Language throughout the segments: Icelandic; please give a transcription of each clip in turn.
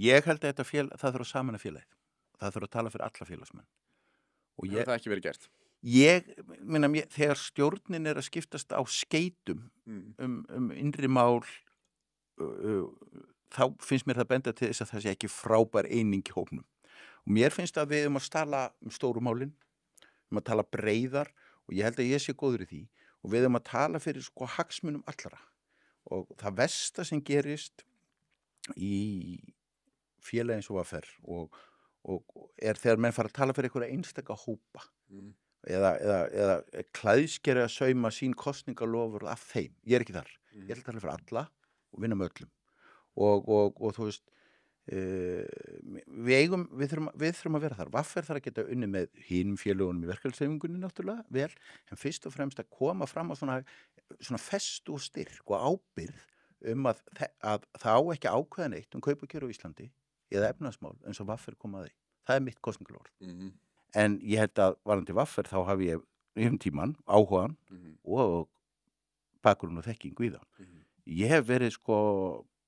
Ég held að það þurfa að sameina félagið. Það þurfa að tala fyrir alla félagsmenn. Og Hefur það ekki verið gert? þegar stjórnin að skiptast á skeytum innri mál, þá finnst mér það benda til þess að það sé ekki frábær eining í hópnum. Og mér finnst að við að tala stóru málin, að tala breiðar, og ég held að ég sé góður í því, og við að tala fyrir hagsmunum allra. Og það versta sem gerist í félagi eins og VR og þegar menn fara að tala fyrir einhverja einstaka hópa eða klæðskeri að sauma sín kosningalofur af þeim. Ég ekki þar. Ég ætla að tala fyrir alla og vinna með öllum. Og þú veist, við þurfum að vera þar. VR þarf að geta unnið með hinum félögunum í verkalýðshreyfingunni náttúrulega vel, en fyrst og fremst að koma fram á svona festu og styrk og ábyrgð að það á ekki ákveða neitt kaup og kjör á Íslandi eða efnahagsmál eins og VR kom að því. Það er mitt kosningalofur. En ég held að varðandi VR þá hafi ég tímann, áhugann og bakgrunn og þekkingu í það. Ég hef verið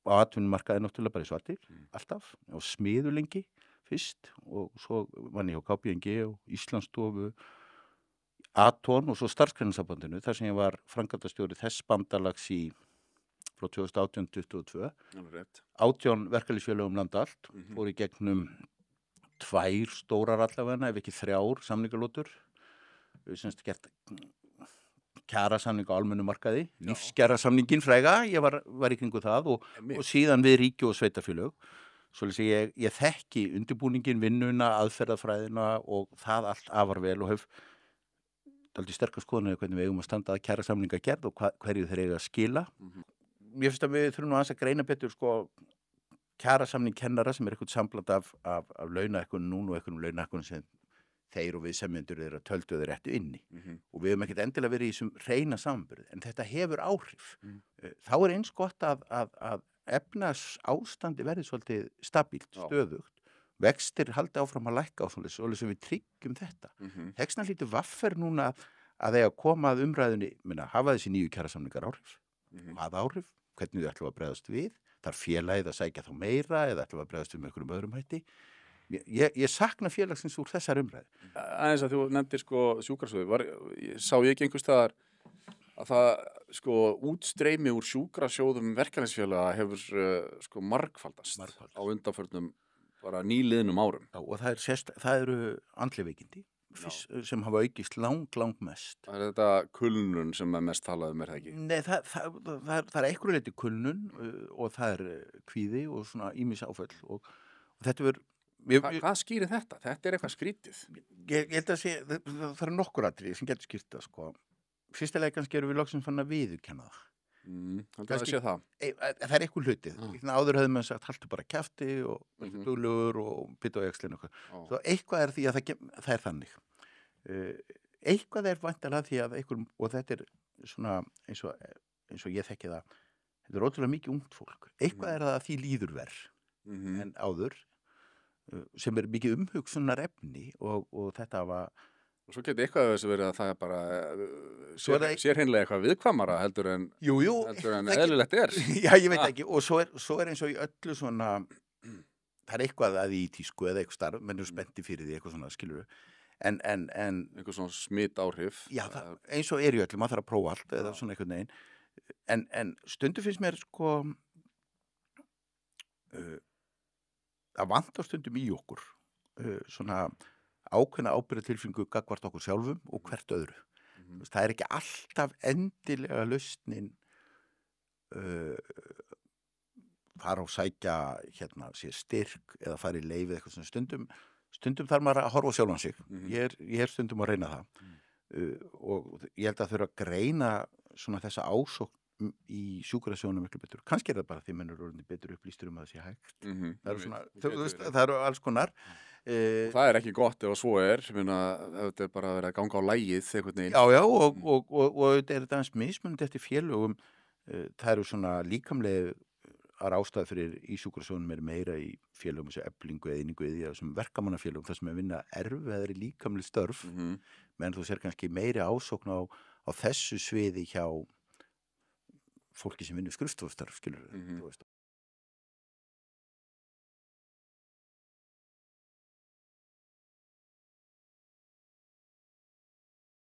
á atvinnumarkaði náttúrulega bara í Svartir, alltaf, og smiður lengi fyrst, og svo vann ég á KPMG og Íslandsstofu, Aton og svo Starfsgreinasambandinu, þar sem ég var framkvæmdastjóri þess bandalags frá 2018-22. 18 verkalýðsfélögum land allt, fór í gegnum 2 stórar allavega, ef ekki 3 samningalótur. Við semst gert kjarasamning á almennu markaði, lífskjarasamningin fræga, ég var í kringu það og síðan við ríki og sveitafélög. Svoleiðis ég þekki undirbúningin, vinnuna, aðferðafræðina og það allt afar vel og hef dálítið sterkar skoðanir hvernig við eigum að standa að kjarasamninga gerð og hverju þeir eiga að skila. Mér finnst að við þurfum aðeins að greina betur kjarasamning kennara sem eitthvað sambland af launahækkun núna og eitthvað launahækkun sem þeir og við semjendur þeirra töldu þeir réttu inni. Og við höfum ekkert endilega verið í þessum hreina samanburði, en þetta hefur áhrif. Þá eins gott að efnahagsástandi verði svolítið stabílt, stöðugt. Vextir haldi áfram að lækka á svoleiðis sem við tryggjum þetta. Þess vegna hlýtur VR núna að eiga að koma að umræðunni, hafa þessi nýju kjarasamningar áhrif. Hvaða áhrif? Hvernig þau ætlum að bregðast við? Þarf félagið að sækja þá meira eða ætlum að bregðast við með einhverjum öðrum hætti? Ég sakna félagsins úr þessar umræðu. Aðeins að þú nefndir sjúkrasjóði, sá ég ekki einhvers staðar að það útstreymi úr sjúkrasjóðum verkalýðsfélaga hefur margfaldast á undanförnum bara nýliðnum árum. Já, og það eru andleg veikindi sem hafa aukist lang mest. Það er þetta kulnun sem mest talað það ekki? Nei, það er einhverju leyti kulnun og það er kvíði og svona ýmis áföll og þetta verður Hvað skýrir þetta? Þetta er eitthvað skrítið. Ég held að það er nokkur atriði sem getur skýrt það, Fyrstilega kannski erum við loksins fann að viðurkenna það. Kannski að sé það. Það er eitthvað hlutið. Áður hefði maður sagt, haltu bara kjafti og duglegur og bytta á jaxlinu. Svo eitthvað er því að það er þannig. Eitthvað er væntanlega því að og þetta er svona eins og ég þekki það, þetta er ótrúlega mikið ungt fólk. Eitthvað er það að því líður verð en áður, sem er mikið umhugsunar efni og þetta var. Og svo getur eitthvað þessi verið að það er bara sér hreinlega eitthvað viðkvæmara heldur en eðlilegt er. Já, ég veit ekki. Og svo er eins og í öllu svona, það er eitthvað að í tísku eða eitthvað starf, menn eru spennti fyrir því, eitthvað svona, skilur við. En eitthvað svona smitt áhrif. Já, eins og er í öllu, maður þarf að prófa allt eða svona eitthvað neginn. En stundu finnst mér að vanta stundum í okkur svona ákveðna ábyrgðartilfinningu gagnvart okkur sjálfum og hvert öðru. Það er ekki alltaf endilega lausnin fara og sækja sér styrk eða fara í leyfið eitthvað svona stundum þarf maður að horfa á sjálfan sig. Ég er stundum að reyna það og ég held að þurfa að greina svona þessa ásókn í sjúkrasjónum miklu betur. Kannski er það bara því mennur orðinni betur upplýstur að það sé hægt. Það eru alls konar. Það er ekki gott ef svo er, þetta er bara að vera að ganga á lagið einhvern veginn. Já, og þetta er aðeins mismunandi eftir félögum. Það eru svona líkamlegar ástæður fyrir í sjúkrasjónum er meira í félögum þessu eflingu eða einingu eða þessum verkamannafélögum þar sem er vinna erfiðari líkamleg störf, menn þú sér kannski meiri ásókn á þessu sviði hjá fólki sem vinnur skrifstofustarf, skilur